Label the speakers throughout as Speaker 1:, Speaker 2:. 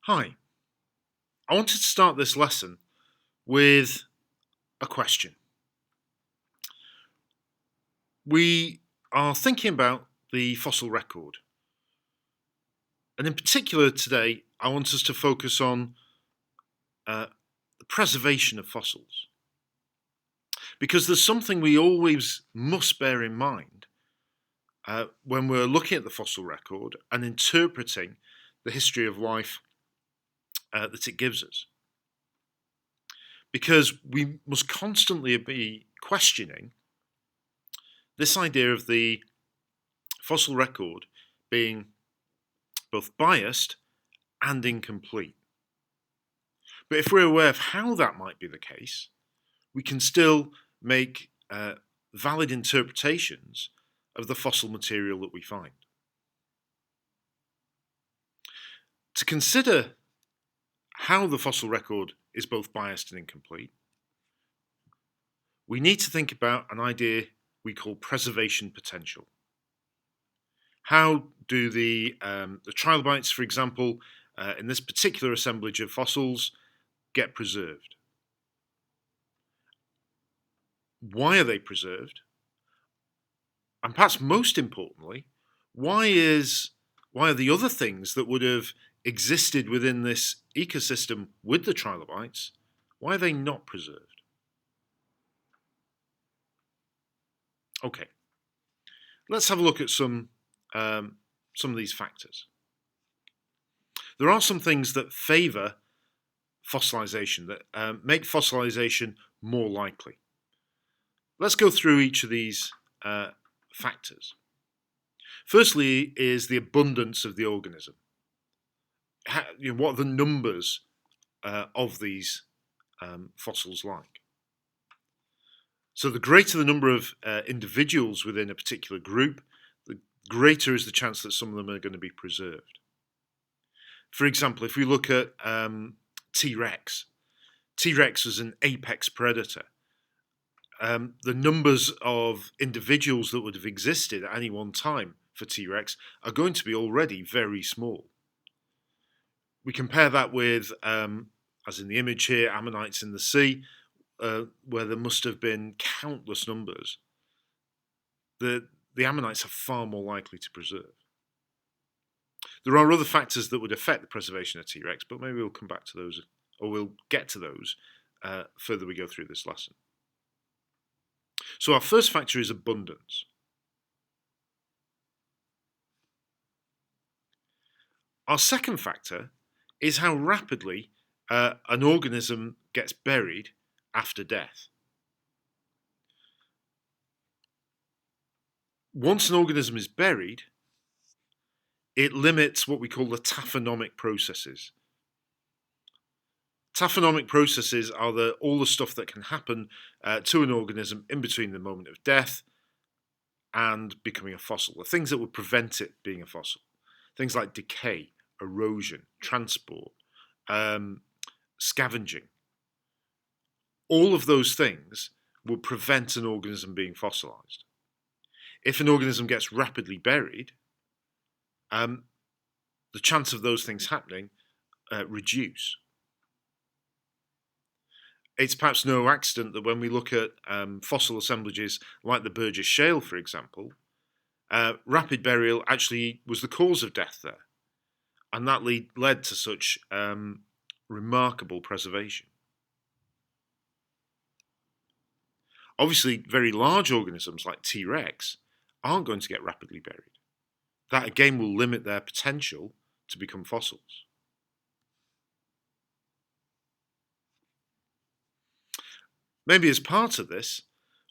Speaker 1: Hi, I wanted to start this lesson with a question. We are thinking about the fossil record, and in particular today, I want us to focus on the preservation of fossils. Because there's something we always must bear in mind when we're looking at the fossil record and interpreting the history of life that it gives us. Because we must constantly be questioning this idea of the fossil record being both biased and incomplete. But if we're aware of how that might be the case, we can still make valid interpretations of the fossil material that we find. To consider how the fossil record is both biased and incomplete, we need to think about an idea we call preservation potential. How do the trilobites, for example, in this particular assemblage of fossils, get preserved? Why are they preserved? And perhaps most importantly, why are the other things that would have existed within this ecosystem with the trilobites, why are they not preserved? Okay, let's have a look at some of these factors. There are some things that favour fossilization, that make fossilization more likely. Let's go through each of these factors. Firstly is the abundance of the organism. What are the numbers of these fossils like? So the greater the number of individuals within a particular group, the greater is the chance that some of them are going to be preserved. For example, if we look at TRex, TRex was an apex predator. The numbers of individuals that would have existed at any one time for TRex are going to be already very small. We compare that with, as in the image here, ammonites in the sea, where there must have been countless numbers. The ammonites are far more likely to preserve. There are other factors that would affect the preservation of TRex, but maybe we'll come back to those, or we'll get to those further we go through this lesson. So our first factor is abundance. Our second factor is how rapidly an organism gets buried after death. Once an organism is buried, it limits what we call the taphonomic processes. Taphonomic processes are all the stuff that can happen to an organism in between the moment of death and becoming a fossil, the things that would prevent it being a fossil. Things like decay, erosion, transport, scavenging. All of those things will prevent an organism being fossilized. If an organism gets rapidly buried, the chance of those things happening reduce. It's perhaps no accident that when we look at fossil assemblages like the Burgess Shale, for example, rapid burial actually was the cause of death there. And that led to such remarkable preservation. Obviously, very large organisms like TRex aren't going to get rapidly buried. That again will limit their potential to become fossils. Maybe as part of this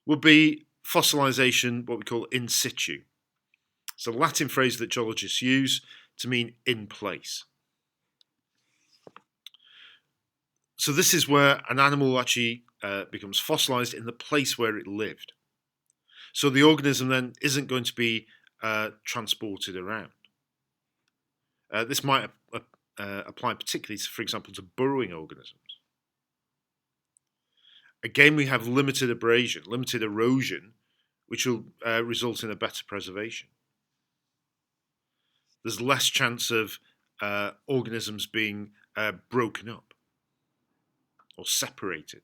Speaker 1: would be fossilization, what we call in situ. It's a Latin phrase that geologists use to mean in place. So this is where an animal actually becomes fossilized in the place where it lived. So the organism then isn't going to be transported around. This might apply particularly, for example, to burrowing organisms. Again, we have limited abrasion, limited erosion, which will result in a better preservation. There's less chance of organisms being broken up or separated.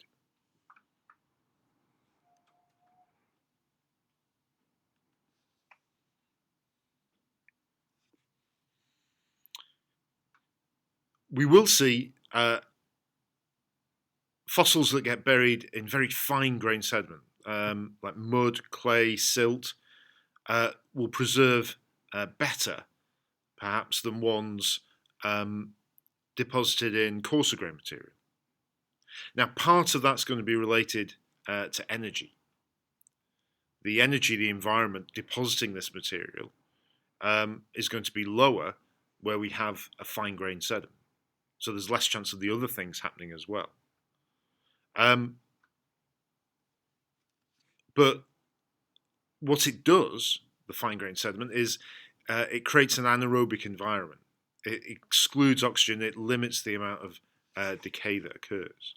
Speaker 1: We will see fossils that get buried in very fine-grained sediment, like mud, clay, silt, will preserve better, perhaps, than ones deposited in coarser grain material. Now, part of that's going to be related to energy. The energy of the environment depositing this material is going to be lower where we have a fine-grained sediment. So there's less chance of the other things happening as well. But what it does, the fine-grained sediment, is it creates an anaerobic environment. It excludes oxygen. It limits the amount of decay that occurs.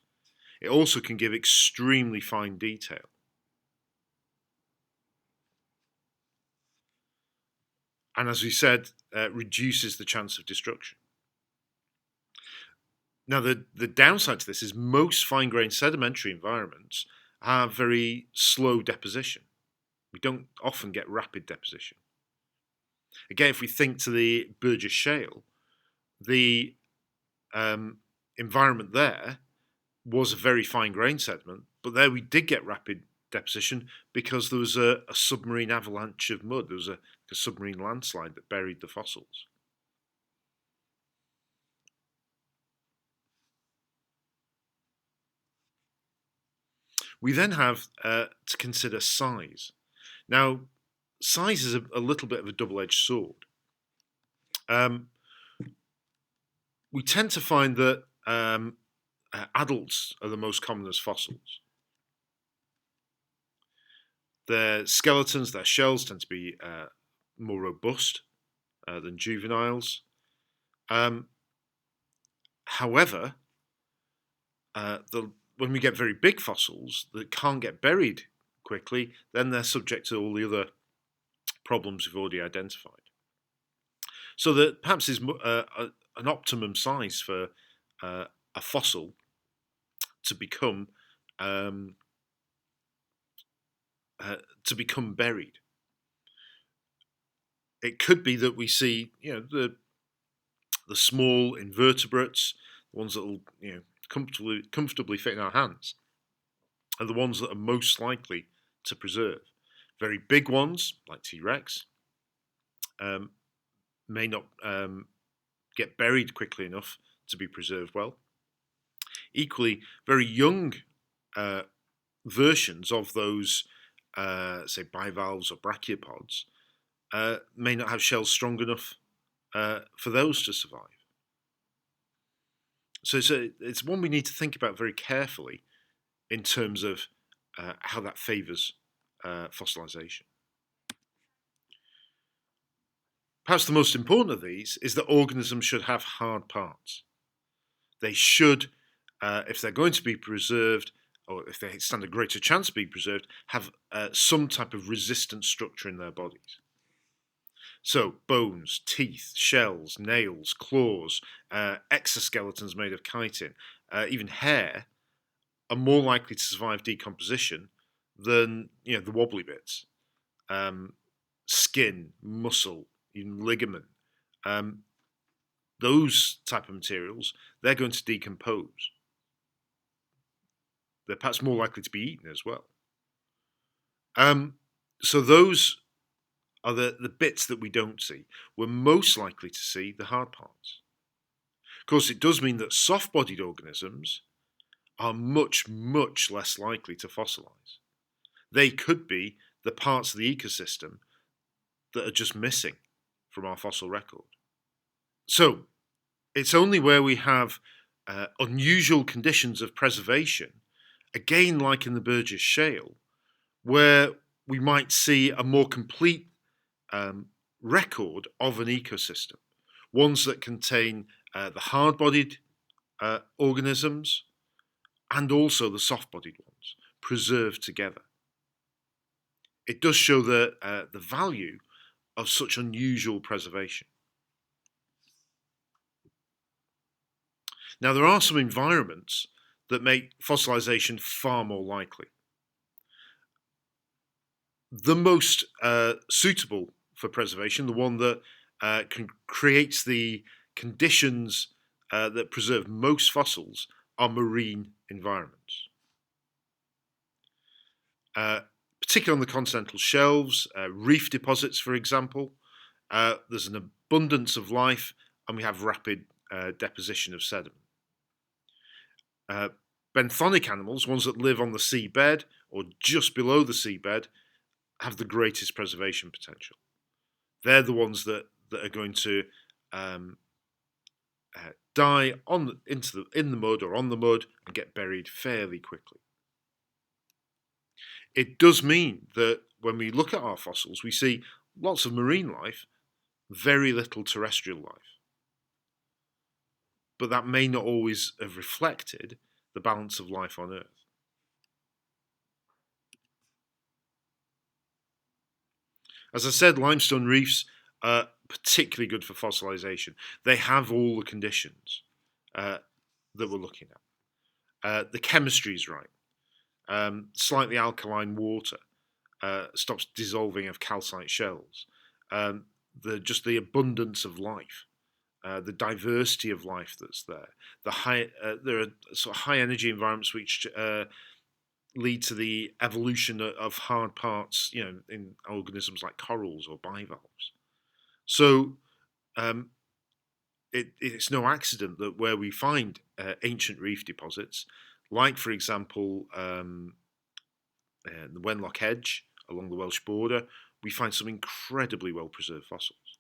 Speaker 1: It also can give extremely fine detail. And as we said, reduces the chance of destruction. Now, the downside to this is most fine-grained sedimentary environments have very slow deposition. We don't often get rapid deposition. Again, if we think to the Burgess Shale, the environment there was a very fine-grained sediment, but there we did get rapid deposition because there was a submarine avalanche of mud. There was a submarine landslide that buried the fossils. We then have to consider size. Now, size is a little bit of a double-edged sword. We tend to find that adults are the most common as fossils. Their skeletons, their shells tend to be more robust than juveniles. However, when we get very big fossils that can't get buried quickly, then they're subject to all the other problems we've already identified. So that perhaps is an optimum size for a fossil to become buried. It could be that we see, the small invertebrates, the ones that will, comfortably fit in our hands, are the ones that are most likely to preserve. Very big ones, like TRex, may not get buried quickly enough to be preserved well. Equally, very young versions of those, say, bivalves or brachiopods, may not have shells strong enough for those to survive. So it's one we need to think about very carefully in terms of how that favours fossilisation. Perhaps the most important of these is that organisms should have hard parts. They should, if they're going to be preserved, or if they stand a greater chance of being preserved, have some type of resistant structure in their bodies. So bones, teeth, shells, nails, claws, exoskeletons made of chitin, even hair, are more likely to survive decomposition than the wobbly bits. Skin, muscle, even ligament. Those type of materials, they're going to decompose. They're perhaps more likely to be eaten as well. So those are the bits that we don't see. We're most likely to see the hard parts. Of course, it does mean that soft-bodied organisms are much, much less likely to fossilise. They could be the parts of the ecosystem that are just missing from our fossil record. So, it's only where we have unusual conditions of preservation, again like in the Burgess Shale, where we might see a more complete record of an ecosystem, ones that contain the hard-bodied organisms and also the soft-bodied ones preserved together. It does show the value of such unusual preservation. Now, there are some environments that make fossilisation far more likely. The most suitable for preservation, the one that creates the conditions that preserve most fossils, are marine environments. Particularly on the continental shelves, reef deposits, for example, there's an abundance of life and we have rapid deposition of sediment. Benthonic animals, ones that live on the seabed or just below the seabed, have the greatest preservation potential. They're the ones that are going to die in the mud or on the mud and get buried fairly quickly. It does mean that when we look at our fossils, we see lots of marine life, very little terrestrial life. But that may not always have reflected the balance of life on Earth. As I said, limestone reefs are particularly good for fossilisation. They have all the conditions that we're looking at. The chemistry is right. Slightly alkaline water stops dissolving of calcite shells. Just the abundance of life, the diversity of life that's there. There are sort of high energy environments which lead to the evolution of hard parts, in organisms like corals or bivalves. So it's no accident that where we find ancient reef deposits, like for example the Wenlock Edge along the Welsh border, we find some incredibly well preserved fossils.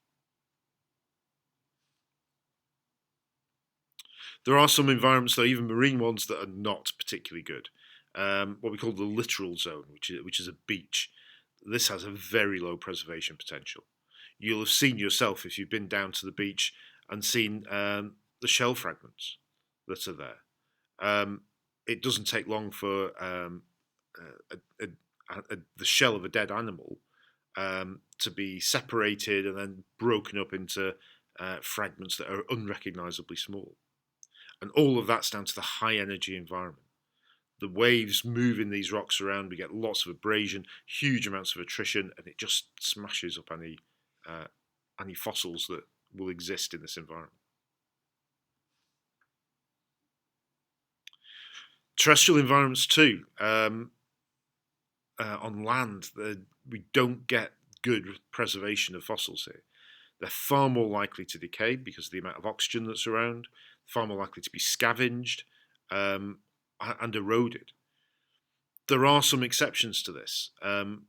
Speaker 1: There are some environments, though, even marine ones, that are not particularly good. What we call the littoral zone, which is a beach. This has a very low preservation potential. You'll have seen yourself if you've been down to the beach and seen the shell fragments that are there. It doesn't take long for the shell of a dead animal to be separated and then broken up into fragments that are unrecognisably small. And all of that's down to the high energy environment. The waves moving these rocks around, we get lots of abrasion, huge amounts of attrition, and it just smashes up any fossils that will exist in this environment. Terrestrial environments too. On land, we don't get good preservation of fossils here. They're far more likely to decay because of the amount of oxygen that's around, far more likely to be scavenged and eroded. There are some exceptions to this.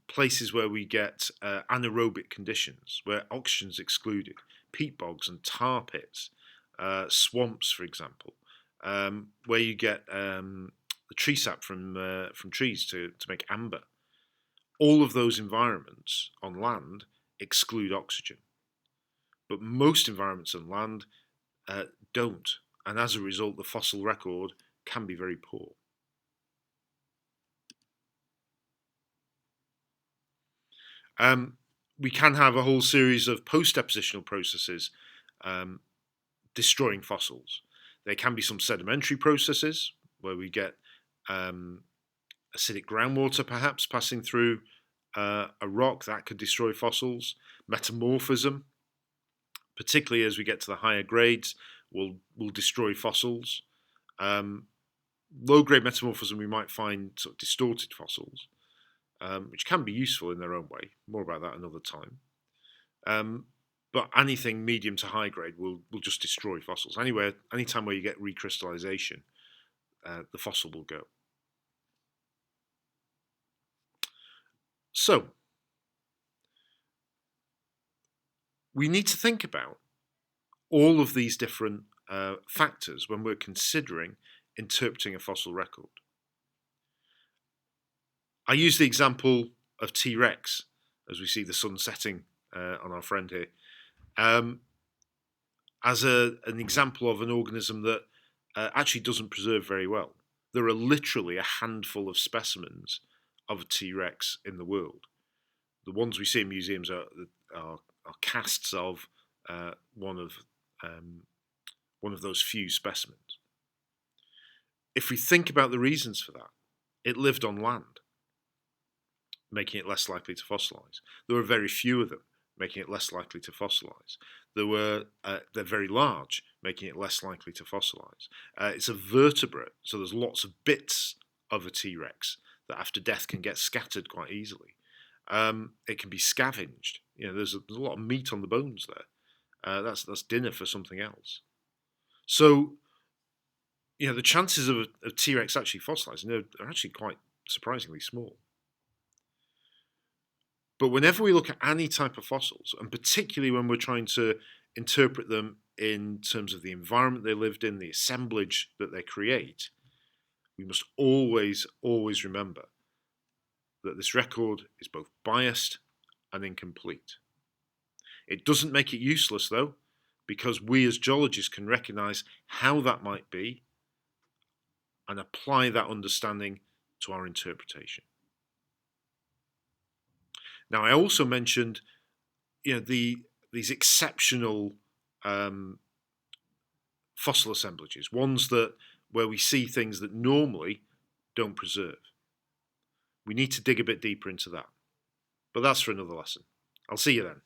Speaker 1: Places where we get anaerobic conditions, where oxygen's excluded, peat bogs and tar pits, swamps, for example, where you get the tree sap from trees to make amber. All of those environments on land exclude oxygen. But most environments on land don't. And as a result, the fossil record can be very poor. We can have a whole series of post-depositional processes destroying fossils. There can be some sedimentary processes where we get acidic groundwater perhaps passing through a rock that could destroy fossils. Metamorphism, particularly as we get to the higher grades, will destroy fossils. Low-grade metamorphism, we might find sort of distorted fossils, which can be useful in their own way. More about that another time. But anything medium to high grade will just destroy fossils. Anytime where you get recrystallization, the fossil will go. So, we need to think about all of these different factors when we're considering interpreting a fossil record. I use the example of TRex, as we see the sun setting on our friend here, as an example of an organism that actually doesn't preserve very well. There are literally a handful of specimens of a TRex in the world. The ones we see in museums are casts of one of those few specimens. if we think about the reasons for that, it lived on land, making it less likely to fossilise. There were very few of them, making it less likely to fossilise. They're very large, making it less likely to fossilise. It's a vertebrate, so there's lots of bits of a T-Rex that after death can get scattered quite easily. It can be scavenged. There's a lot of meat on the bones there. That's dinner for something else. So, the chances of T-Rex actually fossilising are actually quite surprisingly small. But whenever we look at any type of fossils, and particularly when we're trying to interpret them in terms of the environment they lived in, the assemblage that they create, we must always, always remember that this record is both biased and incomplete. It doesn't make it useless, though, because we as geologists can recognise how that might be and apply that understanding to our interpretation. Now, I also mentioned, these exceptional fossil assemblages, ones where we see things that normally don't preserve. We need to dig a bit deeper into that, but that's for another lesson. I'll see you then.